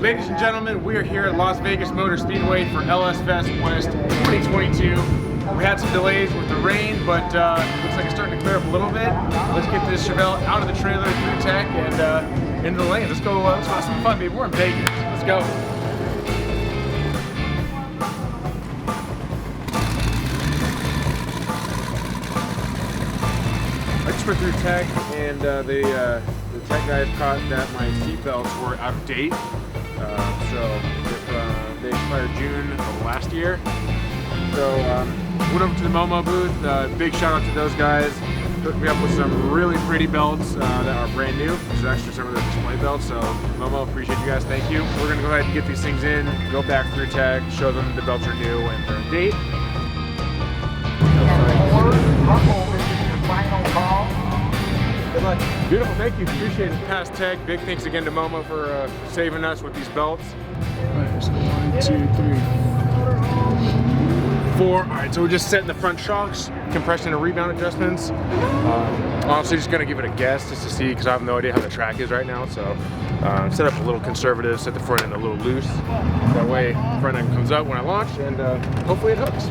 Ladies and gentlemen, we are here at Las Vegas Motor Speedway for LS Fest West 2022. We had some delays with the rain, but looks like it's starting to clear up a little bit. Let's get this Chevelle out of the trailer through tech and into the lane. Let's go have some fun, baby. We're in Vegas. Let's go. I just went through tech, and the tech guys caught that my seat belts were out of date. So they expired June of last year. So went over to the Momo booth. Big shout out to those guys. Hooked me up with some really pretty belts that are brand new. This is actually some of the display belts. So Momo, appreciate you guys. Thank you. We're gonna go ahead and get these things in, go back through tech, show them the belts are new and they're in date. Good luck. Beautiful, thank you, appreciate it. Past tech, big thanks again to Momo for saving us with these belts. Alright, so 1, 2, 3, 4. Alright, so we're just setting the front shocks, compression and rebound adjustments. Honestly, just gonna give it a guess just to see, because I have no idea how the track is right now. So set up a little conservative, set the front end a little loose. That way, front end comes up when I launch, and hopefully it hooks.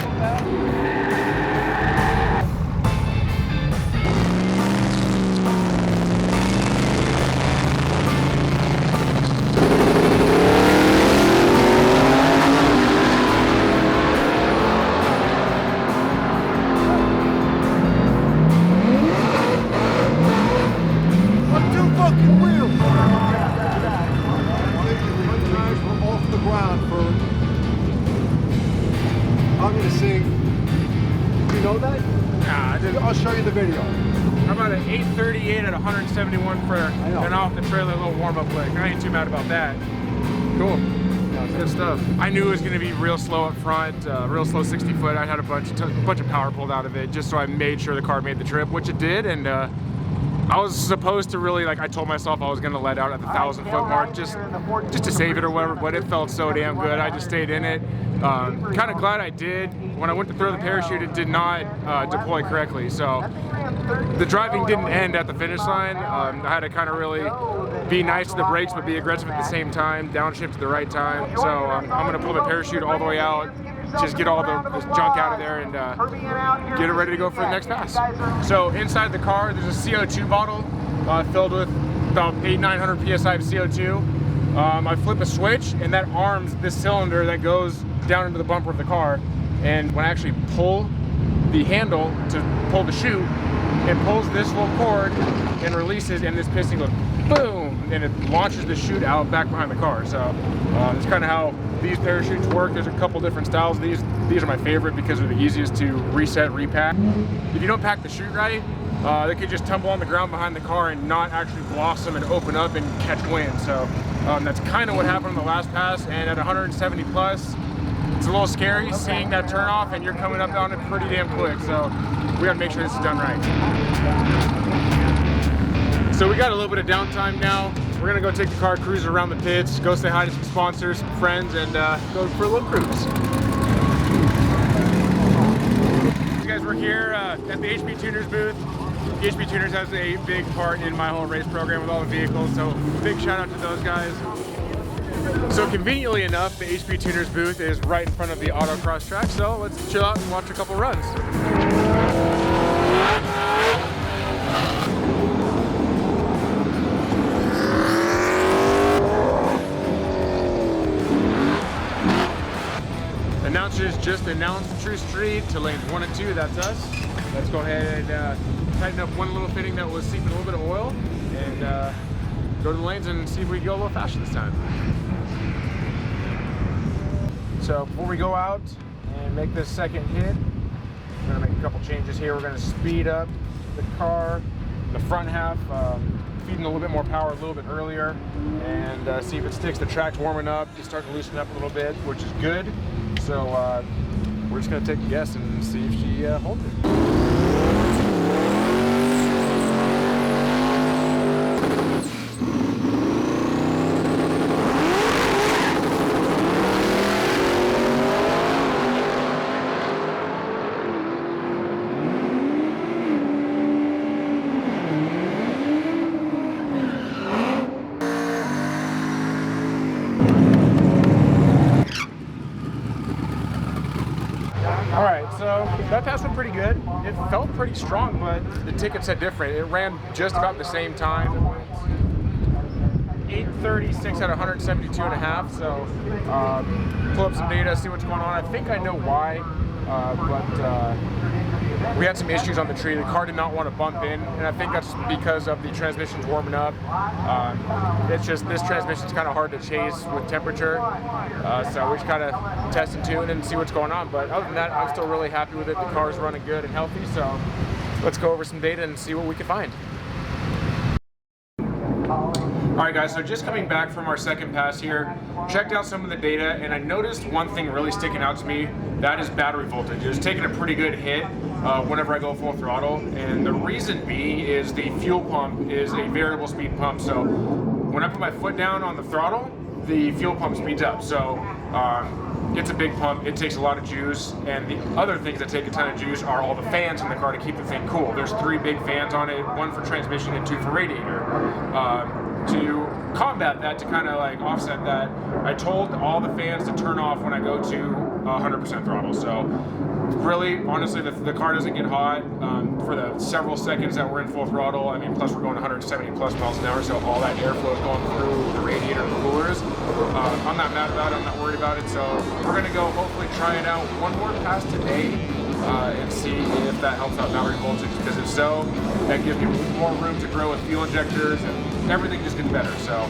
I'll show you the video. How about an 838 at 171 for an off the trailer, a little warm up lick? I ain't too mad about that. Cool. Good stuff. I knew it was going to be real slow up front, real slow 60 foot. I had a bunch of power pulled out of it just so I made sure the car made the trip, which it did. And I was supposed to really, like, I told myself I was going to let out at the 1,000 foot mark just to save it or whatever, but it felt so damn good. I just stayed in it. Kind of glad I did. When I went to throw the parachute, it did not deploy correctly. So the driving didn't end at the finish line. I had to kind of really be nice to the brakes, but be aggressive at the same time, downshift at the right time. So I'm going to pull the parachute all the way out, just get all this junk out of there and get it ready to go for the next pass. So inside the car, there's a CO2 bottle filled with about 800-900 PSI of CO2. I flip a switch and that arms this cylinder that goes down into the bumper of the car. And when I actually pull the handle to pull the chute, it pulls this little cord and releases, and this piston goes boom, and it launches the chute out back behind the car. So it's kind of how these parachutes work. There's a couple different styles. These are my favorite because they're the easiest to reset, repack. If you don't pack the chute right, they could just tumble on the ground behind the car and not actually blossom and open up and catch wind. So that's kind of what happened on the last pass. And at 170 plus, it's a little scary seeing that turn off, and you're coming up on it pretty damn quick. So we gotta make sure this is done right. So we got a little bit of downtime now. We're gonna go take the car cruise around the pits, go say hi to some sponsors, some friends, and go for a little cruise. You guys, we're here at the HP Tuners booth. HP Tuners has a big part in my whole race program with all the vehicles, so big shout out to those guys. So conveniently enough, the HP Tuners booth is right in front of the autocross track, so let's chill out and watch a couple runs. Announcers just announced True Street to lanes 1 and 2, that's us. Let's go ahead and tighten up one little fitting that was seeping a little bit of oil, and go to the lanes and see if we can go a little faster this time. So before we go out and make this second hit, we're gonna make a couple changes here. We're gonna speed up the car, the front half, feeding a little bit more power a little bit earlier, and see if it sticks. The track's warming up, it's starting to loosen up a little bit, which is good. So we're just gonna take a guess and see if she holds it. All right, so that pass went pretty good. It felt pretty strong, but the ticket said different. It ran just about the same time. 836 at 172 and a half. So pull up some data, see what's going on. I think I know why, but we had some issues on the tree. The car did not want to bump in, and I think that's because of the transmission's warming up. It's just this transmission's kind of hard to chase with temperature, so we just kind of test and tune and see what's going on. But other than that, I'm still really happy with it. The car's running good and healthy, so let's go over some data and see what we can find. All right, guys, so just coming back from our second pass here, checked out some of the data, and I noticed one thing really sticking out to me. That is battery voltage. It was taking a pretty good hit whenever I go full throttle, and the reason being is the fuel pump is a variable speed pump, so when I put my foot down on the throttle, the fuel pump speeds up. So it's a big pump, it takes a lot of juice, and the other things that take a ton of juice are all the fans in the car to keep the thing cool. There's 3 big fans on it, 1 for transmission and 2 for radiator. To combat that, to kind of like offset that, I told all the fans to turn off when I go to 100% throttle. So really, honestly, the car doesn't get hot for the several seconds that we're in full throttle. I mean, plus we're going 170 plus miles an hour, so all that airflow is going through the radiator and the coolers. I'm not mad about it, I'm not worried about it, so we're gonna go hopefully try it out one more pass today and see if that helps out battery voltage, because if so, that gives me more room to grow with fuel injectors and everything just gets better. So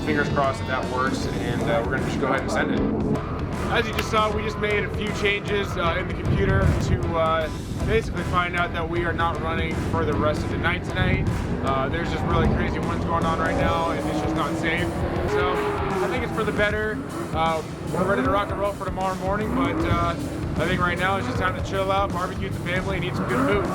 fingers crossed that works, and we're gonna just go ahead and send it. As you just saw, we just made a few changes in the computer to basically find out that we are not running for the rest of the night tonight. There's just really crazy winds going on right now, and it's just not safe. So I think it's for the better. We're ready to rock and roll for tomorrow morning, but I think right now it's just time to chill out, barbecue with the family, and eat some good food.